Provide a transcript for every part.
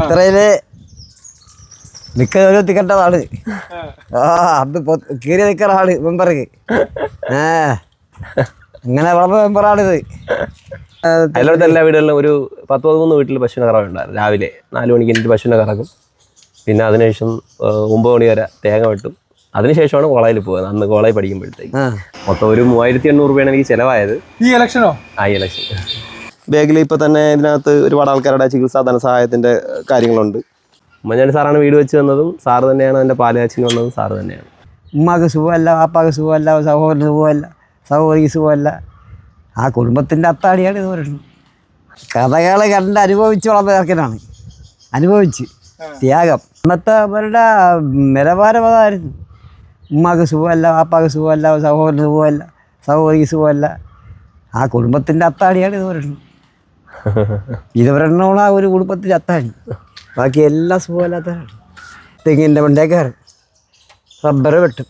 ഇത്രയില് മിക്ക ഓരോ തിക്കട്ടതാണ്. അത് കീറി നിൽക്കുന്ന ആള് മെമ്പർക്ക്. അങ്ങനെ വളർന്ന മെമ്പറാണിത്. അതിലോട്ട് എല്ലാ വീടുകളിലും ഒരു 10-13 വീട്ടിൽ പശുവിനെ കറവുണ്ടായിരുന്നു. രാവിലെ 4 മണിക്ക് എനിക്ക് പശുവിനെ കറക്കും. പിന്നെ അതിനുശേഷം 9 മണി വരെ തേങ്ങ വെട്ടും. അതിനുശേഷമാണ് കോളേജിൽ പോകുന്നത്. അന്ന് കോളേജ് പഠിക്കുമ്പോഴത്തേക്ക് മൊത്തം ഒരു 3800 രൂപയാണ് എനിക്ക് ചിലവായത്. ഈ ഇലക്ഷനോ? ഈ ഇലക്ഷൻ ബാഗിൽ ഇപ്പോൾ തന്നെ ഇതിനകത്ത് ഒരുപാട് ആൾക്കാരുടെ ചികിത്സാ ധനസഹായത്തിൻ്റെ കാര്യങ്ങളുണ്ട്. ഉമ്മൻചാണ്ടി സാറാണ് വീട് വെച്ച് തന്നതും സാറ് തന്നെയാണ് എൻ്റെ പാലുകാച്ചിന് വന്നതും സാറ് തന്നെയാണ്. ഉമ്മാക്ക് സുഖമല്ല, പാപ്പാക്ക് സുഖമല്ല, സഹോദരന് സുഖമല്ല, സഹോദരിക്ക് സുഖമല്ല. ആ കുടുംബത്തിൻ്റെ അത്താണിയാണ് ഇത് പറയുന്നത്. കഥകൾ കണ്ട് അനുഭവിച്ച് വളർന്ന ചേർക്കനാണ്. അനുഭവിച്ച് ത്യാഗം. അന്നത്തെ അവരുടെ നിലവാരം അതായിരുന്നു. ഉമ്മാക്ക് സുഖമല്ല, പാപ്പാക്ക് സുഖമല്ല, സഹോദരന് സുഖമല്ല, സഹോദരിക്ക് സുഖമല്ല. ആ കുടുംബത്തിൻ്റെ അത്താണിയാണ് ഇത് പറയുന്നത്. ഇത് ഒരെണ്ണമാണ് ആ ഒരു കുടുംബത്തിൻ്റെ അത്താണി. ബാക്കി എല്ലാം സുഖമല്ലാത്തവരാണ്. തെങ്ങിൻ്റെ മണ്ടേക്കാർ റബ്ബർ വെട്ടും.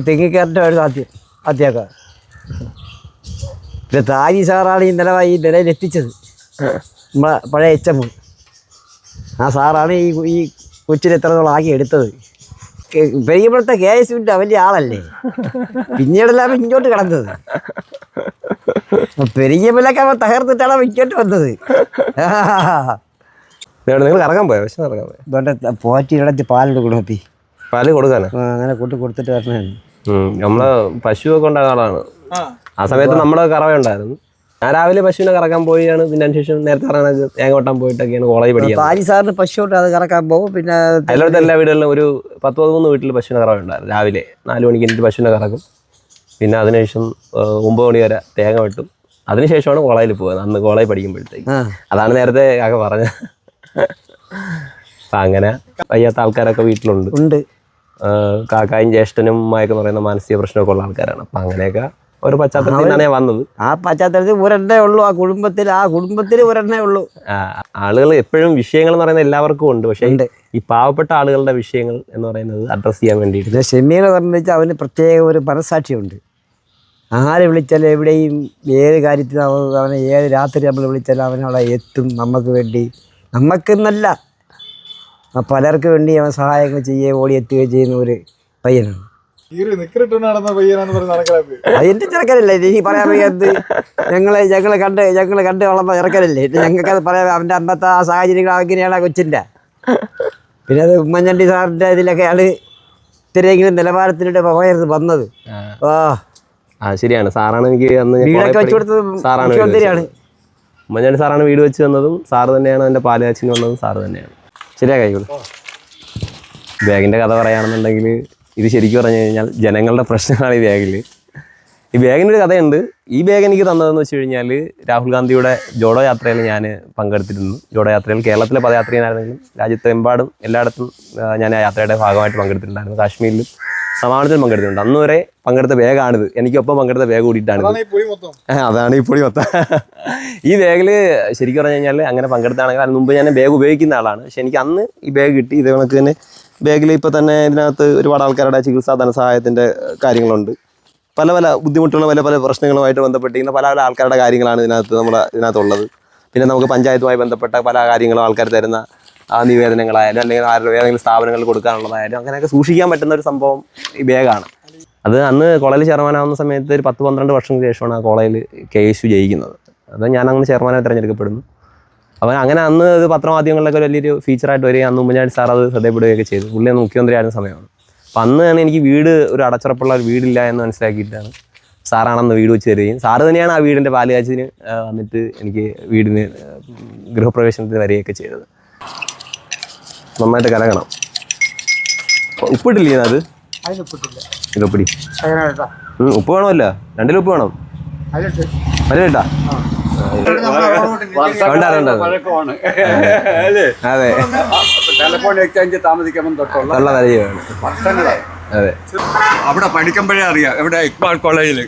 തെങ്ങിക്കാരൻ്റെ ഒരു ആദ്യക്കാർ. ഇത് താജി സാറാണ് ഈ നിലയിൽ എത്തിച്ചത്. നമ്മളെ പഴയ HM. ആ സാറാണ് ഈ കൊച്ചിനെ എത്രത്തോളം ആക്കി എടുത്തത്. പെരിയപ്പോഴത്തെ KSUവിൻ്റെ വലിയ ആളല്ലേ. പിന്നീടെല്ലാം ഇങ്ങോട്ട് കിടന്നത്. പെരിയപ്പോഴൊക്കെ അവൻ തകർത്തിട്ടാണ് ഇങ്ങോട്ട് വന്നത്. നിങ്ങൾ കറങ്ങാൻ പോയോ? പക്ഷെ കറങ്ങാൻ പോയോ? ഇവിടെ പോറ്റി ഇടത്തി പാലിട്ട് കൊടുത്തി. പാല് കൊടുക്കാനോ? അങ്ങനെ കൊടുത്തിട്ട് വരണതാണ്. നമ്മള് പശുവൊക്കെ ഉണ്ടാകുന്ന ആളാണ്. ആ സമയത്ത് നമ്മുടെ കറവയുണ്ടായിരുന്നു. ഞാൻ രാവിലെ പശുവിനെ കറക്കാൻ പോയാണ്. പിന്നെ അതിനുശേഷം നേരത്തെ പറഞ്ഞ തേങ്ങ വെട്ടാൻ പോയിട്ടൊക്കെയാണ് കോളേജ് പഠിക്കുന്നത്. താജി സാറിന് പശു അത് കറക്കാൻ പോകും. പിന്നെ അതിലോട്ട് എല്ലാ വീടുകളിലും ഒരു 10-13 വീട്ടിൽ പശുവിനെ കറവുണ്ടായിരുന്നു. രാവിലെ 4 മണിക്ക് എനിക്ക് പശുവിനെ കറക്കും. പിന്നെ അതിനുശേഷം 9 മണി വരെ തേങ്ങ വെട്ടും. അതിനുശേഷമാണ് കോളേജിൽ പോകുന്നത്. അന്ന് കോളേജ് പഠിക്കുമ്പോഴത്തേക്ക്. അതാണ് നേരത്തെ ഒക്കെ പറഞ്ഞത്. അപ്പം അങ്ങനെ വയ്യാത്ത ആൾക്കാരൊക്കെ വീട്ടിലുണ്ട്. കാക്കായും ജ്യേഷ്ഠനും ഉമ്മയൊക്കെ പറയുന്ന മാനസിക പ്രശ്നമൊക്കെ ഉള്ള ആൾക്കാരാണ്. അപ്പം അങ്ങനെയൊക്കെ ഒരു പശ്ചാത്തലത്തിൽ നിന്നാണ് ഞാൻ വന്നത്. ആ പശ്ചാത്തലത്തിൽ ഒരെണ്ണേ ഉള്ളൂ. ആ കുടുംബത്തിൽ ഒരെണ്ണേ ഉള്ളൂ. ആളുകൾ എപ്പോഴും വിഷയങ്ങൾ എന്ന് പറയുന്നത് എല്ലാവർക്കും ഉണ്ട്. പക്ഷേ ഈ പാവപ്പെട്ട ആളുകളുടെ വിഷയങ്ങൾ എന്ന് പറയുന്നത് അഡ്രസ്സ് ചെയ്യാൻ വേണ്ടിയിട്ട് ഷെമീർ പറഞ്ഞു വെച്ചാൽ അവന് പ്രത്യേക ഒരു മനസ്സാക്ഷിയുണ്ട്. ആരെ വിളിച്ചാലും എവിടെയും ഏത് കാര്യത്തിലും അവനെ ഏത് രാത്രി നമ്മൾ വിളിച്ചാലും അവനവിടെ എത്തും. നമുക്ക് വേണ്ടി, നമുക്കെന്നല്ല പലർക്ക് വേണ്ടി അവൻ സഹായങ്ങൾ ചെയ്യുകയും ഓടിയെത്തുകയും ചെയ്യുന്ന ഒരു പയ്യനാണ്. അതിൻ്റെ ചെറുക്കനല്ലേ എനിക്ക് പറയാൻ വയ്യാത്തത്. ഞങ്ങൾ കണ്ട് വളർന്ന ചെറുക്കനല്ലേ. ഞങ്ങൾക്കത് പറയാൻ. അവൻ്റെ അന്നത്തെ ആ സാഹചര്യങ്ങൾ അങ്ങനെയാണ് ആ കൊച്ചിൻ്റെ. പിന്നെ അത് ഉമ്മൻചാണ്ടി സാറിൻ്റെ ഇതിലൊക്കെയാണ് ഇത്രയെങ്കിലും നിലവാരത്തിലൂടെ പോയത് വന്നത്. ശരിയാണ്. സാറാണ് എനിക്ക് അന്ന് വീടൊക്കെ വെച്ച് കൊടുത്തത്. മുഖ്യമന്ത്രിയാണ് ഉമ്മൻചാണ്ടി സാറാണ് വീട് വെച്ച് തന്നതും സാറ് തന്നെയാണ്. എൻ്റെ പാലുകാച്ചിന് വന്നതും സാറ് തന്നെയാണ്. ശരിയാ കൈകൾ. ബാഗിൻ്റെ കഥ പറയുകയാണെന്നുണ്ടെങ്കിൽ ഇത് ശരിക്കും പറഞ്ഞു കഴിഞ്ഞാൽ ജനങ്ങളുടെ പ്രശ്നമാണ് ഈ ബാഗിൽ. ഈ ബാഗിൻ്റെ ഒരു കഥയുണ്ട്. ഈ ബാഗ് എനിക്ക് തന്നതെന്ന് വെച്ച് കഴിഞ്ഞാൽ രാഹുൽ ഗാന്ധിയുടെ ജോഡോ യാത്രയിൽ ഞാൻ പങ്കെടുത്തിരുന്നു. ജോഡോ യാത്രയിൽ കേരളത്തിലെ പദയാത്രയാണെങ്കിലും രാജ്യത്തെമ്പാടും എല്ലായിടത്തും ഞാൻ ആ യാത്രയുടെ ഭാഗമായിട്ട് പങ്കെടുത്തിട്ടുണ്ടായിരുന്നു. കാശ്മീരിലും സമാപനത്തിൽ പങ്കെടുത്തിട്ടുണ്ട്. അന്ന് വരെ പങ്കെടുത്ത ബാഗാണിത്. എനിക്കൊപ്പം പങ്കെടുത്ത ബാഗ് കൂടിയിട്ടാണ്. അതാണ് ഈ പൊടി മൊത്തം. ഈ ബാഗിൽ ശരിക്കും പറഞ്ഞു കഴിഞ്ഞാൽ അങ്ങനെ പങ്കെടുത്താണെങ്കിൽ അതിന് മുമ്പ് ഞാൻ ബാഗ് ഉപയോഗിക്കുന്ന ആളാണ്. പക്ഷെ എനിക്ക് അന്ന് ഈ ബാഗ് കിട്ടി. ഇതേ കണക്ക് തന്നെ ബാഗിൽ ഇപ്പോൾ തന്നെ ഇതിനകത്ത് ഒരുപാട് ആൾക്കാരുടെ ചികിത്സാ ധനസഹായത്തിൻ്റെ കാര്യങ്ങളുണ്ട്. പല ബുദ്ധിമുട്ടുള്ള പല പ്രശ്നങ്ങളുമായിട്ട് ബന്ധപ്പെട്ടിരിക്കുന്ന പല ആൾക്കാരുടെ കാര്യങ്ങളാണ് ഇതിനകത്തുള്ളത്. പിന്നെ നമുക്ക് പഞ്ചായത്തുമായി ബന്ധപ്പെട്ട പല കാര്യങ്ങളും ആൾക്കാർ തരുന്ന നിവേദനങ്ങളായാലും അല്ലെങ്കിൽ ഏതെങ്കിലും സ്ഥാപനങ്ങളിൽ കൊടുക്കാനുള്ളതായാലും അങ്ങനെയൊക്കെ സൂക്ഷിക്കാൻ പറ്റുന്ന ഒരു സംഭവം ഈ ബാഗാണ്. അത് അന്ന് കോളേജിൽ ചെയർമാനാവുന്ന സമയത്ത് ഒരു 10-12 വർഷങ്ങൾക്ക് ശേഷമാണ് ആ കോളേജിൽ KSU ജയിക്കുന്നത്. അത് ഞാൻ അന്ന് ചെയർമാനായി തിരഞ്ഞെടുക്കപ്പെടുന്നു. അവൻ അങ്ങനെ അന്ന് ഇത് പത്രമാധ്യമങ്ങളിലൊക്കെ വലിയൊരു ഫീച്ചറായിട്ട് വരികയും അന്ന് ഉമ്മൻചാണ്ടി സാർ അത് ശ്രദ്ധപ്പെടുകയൊക്കെ ചെയ്തു. പുള്ളി അന്ന് മുഖ്യമന്ത്രി ആയിരുന്ന സമയമാണ്. അപ്പം അന്ന് തന്നെ എനിക്ക് ഒരു അടച്ചുറപ്പുള്ള ഒരു വീടില്ല എന്ന് മനസ്സിലാക്കിയിട്ടാണ് സാറാണെന്ന് വീട് വെച്ച് തരികയും സാറ് തന്നെയാണ് ആ വീടിൻ്റെ പാലുകാച്ചിന് വന്നിട്ട് എനിക്ക് വീടിന് ഗൃഹപ്രവേശനത്തിന് വരികയൊക്കെ ചെയ്തത്. നന്നായിട്ട് കലക്കണം. ഉപ്പിട്ടില്ലേ അത്? ഇതൊപ്പിടി ഉപ്പ് വേണമല്ല. 2 ഉപ്പ് വേണം. അതിലിട്ടാ അതെ. അതെ. അവിടെ പഠിക്കുമ്പോഴേ അറിയാം. എവിടെ ഇക്ബാൽ കോളേജില്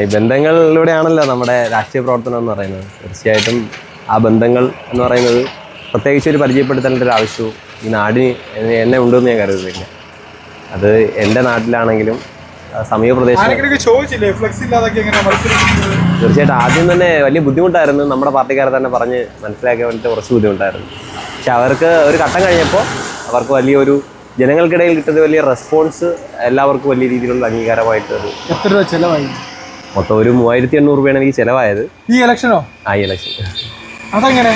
ഈ ബന്ധങ്ങളിലൂടെയാണല്ലോ നമ്മുടെ രാഷ്ട്രീയ പ്രവർത്തനം എന്ന് പറയുന്നത്. തീർച്ചയായിട്ടും ആ ബന്ധങ്ങൾ എന്ന് പറയുന്നത് പ്രത്യേകിച്ച് ഒരു പരിചയപ്പെടുത്തേണ്ട ഒരു ആവശ്യവും ഈ നാടിന് എന്നെ ഉണ്ടെന്ന് ഞാൻ കരുതുന്നില്ല. അത് എൻ്റെ നാട്ടിലാണെങ്കിലും സമീപ പ്രദേശം തീർച്ചയായിട്ടും ആദ്യം തന്നെ വലിയ ബുദ്ധിമുട്ടായിരുന്നു, നമ്മുടെ പാർട്ടിക്കാരെ തന്നെ പറഞ്ഞ് മനസ്സിലാക്കാൻ വേണ്ടിയിട്ട് കുറച്ച് ബുദ്ധിമുട്ടായിരുന്നു. പക്ഷെ അവർക്ക് ഒരു ഘട്ടം കഴിഞ്ഞപ്പോൾ അവർക്ക് വലിയൊരു ജനങ്ങൾക്കിടയിൽ കിട്ടുന്ന വലിയ റെസ്പോൺസ് എല്ലാവർക്കും വലിയ രീതിയിലുള്ള അംഗീകാരമായിട്ട് അത്. എത്ര രൂപ ചിലവായി? മൊത്തം ഒരു 3800 രൂപയാണ് എനിക്ക് ചിലവായത്. ഈ ഇലക്ഷനോ? ആ ഇലക്ഷൻ. അതെങ്ങനെ?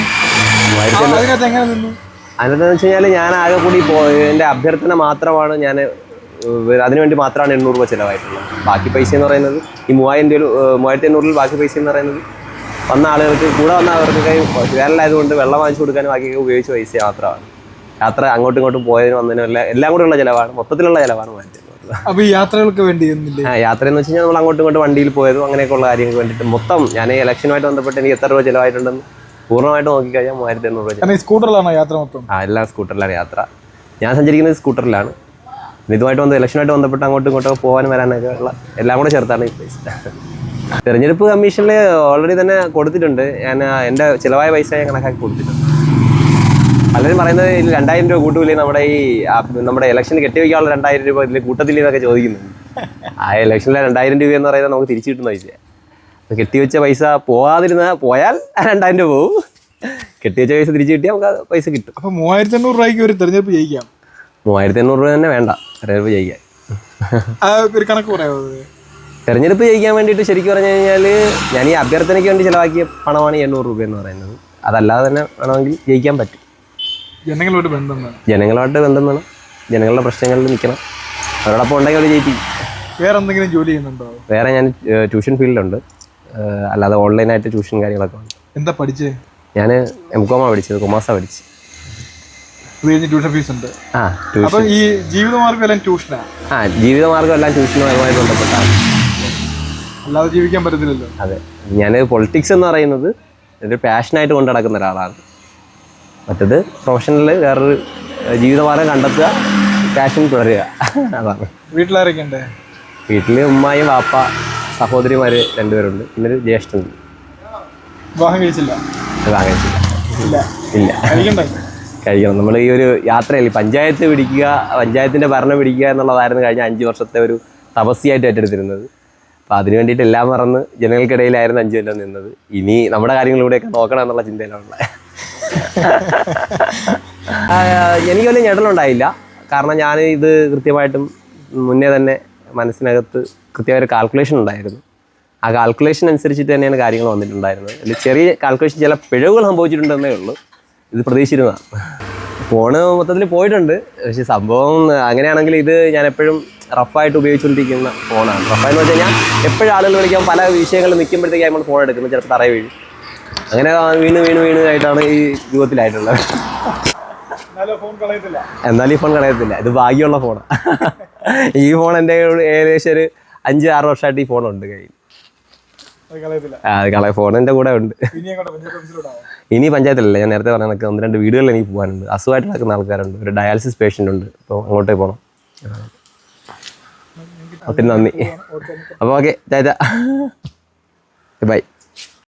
3800. അതിനകത്ത് നിന്നു? അതിനെന്ന് വെച്ച് കഴിഞ്ഞാൽ ഞാൻ ആകെ കൂടി എൻ്റെ അഭ്യർത്ഥന മാത്രമാണ്, ഞാൻ അതിനുവേണ്ടി മാത്രമാണ് 800 രൂപ ചിലവായിട്ടുള്ളത്. ബാക്കി പൈസ എന്ന് പറയുന്നത് ഈ 3800 ബാക്കി പൈസ എന്ന് പറയുന്നത് വന്ന ആളുകൾക്ക് കൂടെ വന്ന അവർക്കൊക്കെ വേനലായതുകൊണ്ട് വെള്ളം വാങ്ങിച്ചു കൊടുക്കാനും ബാക്കിയൊക്കെ ഉപയോഗിച്ച പൈസ മാത്രമാണ്. യാത്ര അങ്ങോട്ടും ഇങ്ങോട്ടും പോയതിനും വന്നതിനും എല്ലാം കൂടെയുള്ള ചിലവാണ്, മൊത്തത്തിലുള്ള ചിലവാണ് 3800. അപ്പോൾ ഈ യാത്രകൾക്ക് വേണ്ടി യാത്ര എന്ന് വെച്ച് കഴിഞ്ഞാൽ നമ്മൾ അങ്ങോട്ടും ഇങ്ങോട്ടും വണ്ടിയിൽ പോയതും അങ്ങനെയൊക്കെയുള്ള കാര്യങ്ങൾക്ക് വേണ്ടിയിട്ട് മൊത്തം ഞാൻ ഇലക്ഷനുമായിട്ട് ബന്ധപ്പെട്ട് എനിക്ക് എത്ര രൂപ ചിലവായിട്ടുണ്ടെന്ന് പൂർണ്ണമായിട്ട് നോക്കിക്കഴിഞ്ഞാൽ 3800 രൂപ. സ്കൂട്ടറിലാണോ യാത്ര മൊത്തം? എല്ലാം സ്കൂട്ടറിലാണ് യാത്ര. ഞാൻ സഞ്ചരിക്കുന്നത് സ്കൂട്ടറിലാണ്. ഇതുമായിട്ട് ഇലക്ഷനുമായിട്ട് ബന്ധപ്പെട്ട് അങ്ങോട്ടും ഇങ്ങോട്ടും പോകാനും വരാനൊക്കെ ഉള്ള എല്ലാം കൂടെ ചേർത്താണ് ഈ പൈസ. തെരഞ്ഞെടുപ്പ് കമ്മീഷനിൽ ഓൾറെഡി തന്നെ കൊടുത്തിട്ടുണ്ട്. ഞാൻ എൻ്റെ ചിലവായ പൈസ ഞാൻ കണക്കാക്കി കൊടുത്തിട്ടുണ്ട്. പലരും പറയുന്നത് 2000 രൂപ കൂട്ടൂലേ നമ്മുടെ ഇലക്ഷന് കെട്ടിവെക്കാനുള്ള 2000 രൂപ ഇതിൽ കൂട്ടത്തില്ലെന്നൊക്കെ ചോദിക്കുന്നുണ്ട്. ആ ഇലക്ഷനിലെ 2000 രൂപ എന്ന് പറയുന്നത് നമുക്ക് തിരിച്ചു കിട്ടുന്ന പൈസയാണ്. കെട്ടിവെച്ച പൈസ പോയാൽ 2000 രൂപ പോകും. കെട്ടിവെച്ച പൈസ തിരിച്ചു കിട്ടിയാൽ നമുക്ക് പൈസ കിട്ടും. അപ്പോൾ 3800 രൂപയ്ക്ക് ഒരു തെരഞ്ഞെടുപ്പ് ജയിക്കാം? 3800 രൂപ തന്നെ വേണ്ട തെരഞ്ഞെടുപ്പ് ജയിക്കാൻ. ഒരു കണക്ക് പറയാമോ? തെരഞ്ഞെടുപ്പ് ജയിക്കാൻ വേണ്ടിയിട്ട് ശരിക്കും പറഞ്ഞു കഴിഞ്ഞാൽ ഞാൻ ഈ അഭ്യർത്ഥനയ്ക്ക് വേണ്ടി ചിലവാക്കിയ പണമാണ് 800 രൂപ എന്ന് പറയുന്നത്. അതല്ലാതെ തന്നെ വേണമെങ്കിൽ ജയിക്കാൻ പറ്റും. ജനങ്ങളുമായിട്ട് ബന്ധം വേണം. ജനങ്ങളുടെ പ്രശ്നങ്ങളിൽ നിൽക്കണം. അവരോടൊപ്പം ഉണ്ടെങ്കിൽ അവർ ജയിപ്പിക്കും. വേറെ എന്തെങ്കിലും ജോലി ചെയ്യുന്നുണ്ടോ? വേറെ ഞാൻ ട്യൂഷൻ ഫീൽഡിലുണ്ട്. അല്ലാതെ ഓൺലൈനായിട്ട് ട്യൂഷൻ കാര്യങ്ങളൊക്കെ ഉണ്ട്. എന്താ പഠിച്ചേ? ഞാൻ MCOM പഠിച്ചത്, കൊമേഴ്സാണ് പഠിച്ചത്. ട്യൂഷൻ ഫീസ് ഉണ്ട്. ട്യൂഷൻ. അപ്പോൾ ഈ ജീവിതമാർഗ്ഗം എല്ലാം ട്യൂഷനാണ്? ജീവിതമാർഗ്ഗം എല്ലാം ട്യൂഷനുമായിട്ട് ബന്ധപ്പെട്ടാണ്. അല്ലാതെ ജീവിക്കാൻ പറ്റത്തില്ലല്ലോ. അതെ, ഞാൻ പൊളിറ്റിക്സ് എന്ന് പറയുന്നത് ഒരു പാഷനായിട്ട് കൊണ്ട് നടക്കുന്ന ഒരാളാണ്. മറ്റത് പ്രൊഫഷണൽ വേറൊരു ജീവിതമാർഗ്ഗം കണ്ടെത്തുക, പാഷൻ തുടരുക, അതാണ്. വീട്ടിലാരൊക്കെ ഉണ്ട്? വീട്ടിൽ ഉമ്മായും വാപ്പ, സഹോദരിമാർ 2 പേരുണ്ട്, പിന്നൊരു ജ്യേഷ്ഠനുണ്ട്. വിവാഹം കഴിച്ചില്ല? ഇല്ല. കഴിക്കണം. നമ്മൾ ഈ ഒരു യാത്രയിൽ പഞ്ചായത്തിൻ്റെ ഭരണം പിടിക്കുക എന്നുള്ളതായിരുന്നു കഴിഞ്ഞ 5 വർഷത്തെ ഒരു തപസ്യായിട്ട് ഏറ്റെടുത്തിരുന്നത്. അപ്പോൾ അതിനു വേണ്ടിയിട്ട് എല്ലാം മറന്ന് ജനങ്ങൾക്കിടയിലായിരുന്നു 5 കൊല്ലം നിന്നത്. ഇനി നമ്മുടെ കാര്യങ്ങളിലൂടെയൊക്കെ നോക്കണം എന്നുള്ള ചിന്തയിലുള്ള. എനിക്ക് വലിയ ഞെട്ടലുണ്ടായില്ല. കാരണം ഞാൻ ഇത് കൃത്യമായിട്ടും മുന്നേ തന്നെ മനസ്സിനകത്ത് കൃത്യമായൊരു കാൽക്കുലേഷൻ ഉണ്ടായിരുന്നു. ആ കാൽക്കുലേഷൻ അനുസരിച്ചിട്ട് തന്നെയാണ് കാര്യങ്ങൾ വന്നിട്ടുണ്ടായിരുന്നത്. അതിൽ ചെറിയ കാൽക്കുലേഷൻ ചില പിഴവുകൾ സംഭവിച്ചിട്ടുണ്ടെന്നേ ഉള്ളൂ. ഇത് പ്രതീക്ഷിച്ചിരുന്നതാണ്. ഫോണ് മൊത്തത്തിൽ പോയിട്ടുണ്ട്. പക്ഷേ സംഭവം അങ്ങനെയാണെങ്കിൽ ഇത് ഞാൻ എപ്പോഴും റഫായിട്ട് ഉപയോഗിച്ചുകൊണ്ടിരിക്കുന്ന ഫോണാണ്. റഫായെന്ന് വെച്ച് കഴിഞ്ഞാൽ എപ്പോഴും ആളുകൾ വിളിക്കാൻ പല വിഷയങ്ങളിൽ നിൽക്കുമ്പോഴത്തേക്ക് നമ്മൾ ഫോൺ എടുക്കുന്നത്, ചിലപ്പോൾ തറയിൽ വീഴും. അങ്ങനെ വീണ് ആയിട്ടാണ് ഈ രൂപത്തിലായിട്ടുള്ളത്. എന്നാലും ഈ ഫോൺ കളയത്തില്ല. ഇത് ഭാഗ്യമുള്ള ഫോണാണ്. ഈ ഫോൺ എൻ്റെ ഏകദേശം ഒരു 5-6 വർഷമായിട്ട് ഈ ഫോണുണ്ട് കയ്യിൽ. ഫോൺ എൻ്റെ കൂടെ ഉണ്ട്. ഇനി പഞ്ചായത്തിലല്ല, ഞാൻ നേരത്തെ പറഞ്ഞ കണക്ക് 1-2 വീടുകളിൽ എനിക്ക് പോകാനുണ്ട്. അസുഖമായിട്ട് നടക്കുന്ന ആൾക്കാരുണ്ട്. ഒരു ഡയാലിസിസ് പേഷ്യൻ്റ് ഉണ്ട്. അപ്പോൾ അങ്ങോട്ടേക്ക് പോകണം. ഒത്തിരി നന്ദി. അപ്പോൾ ഓക്കെ, ബൈ.